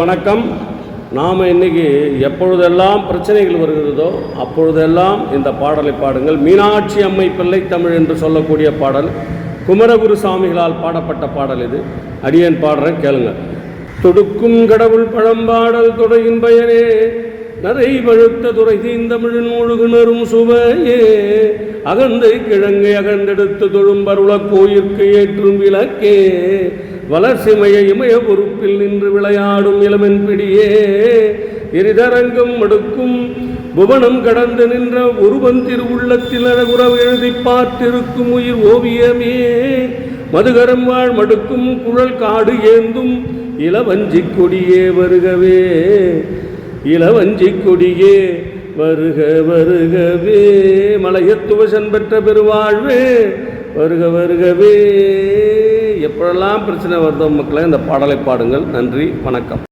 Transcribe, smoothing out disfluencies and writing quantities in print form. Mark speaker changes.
Speaker 1: வணக்கம். நாம் இன்னைக்கு எப்பொழுதெல்லாம் பிரச்சனைகள் வருகிறதோ அப்பொழுதெல்லாம் இந்த பாடலை பாடுங்கள். மீனாட்சி அம்மை பிள்ளை தமிழ் என்று சொல்லக்கூடிய பாடல் குமரகுரு சாமிகளால் பாடப்பட்ட பாடல் இது. அடியேன் பாடுறேன், கேளுங்க. தொடுக்கும் கடவுள் பழம்பாடல் துறையின் பயனே, நரை பழுத்த துறை தீந்தமிழின் மூழ்குணரும் சுவையே, அகந்தை கிழங்கை அகந்தெடுத்து தொழும்பருள கோயிற்கு ஏற்றும் விளக்கே, வளர்சிமைய இமய பொறுப்பில் நின்று விளையாடும் இளமென் பிடியே, எரிதரங்கம் மடுக்கும் புவனம் கடந்து நின்ற ஒருவன் திருவுள்ளத்தில் அழகுறவு எழுதி பார்த்திருக்கும் உயிர் ஓவியமே, மதுகரம் வாழ் மடுக்கும் குழல் காடு ஏந்தும் இளவஞ்சி கொடியே வருகவே, இளவஞ்சி கொடியே வருக வருகவே, மலையத்துவசன் பெற்ற பெருவாழ்வே வருக வருகவே. எப்பொழுதெல்லாம் பிரச்சனை வருதோ மக்களே, இந்த பாடலை பாடுங்கள். நன்றி, வணக்கம்.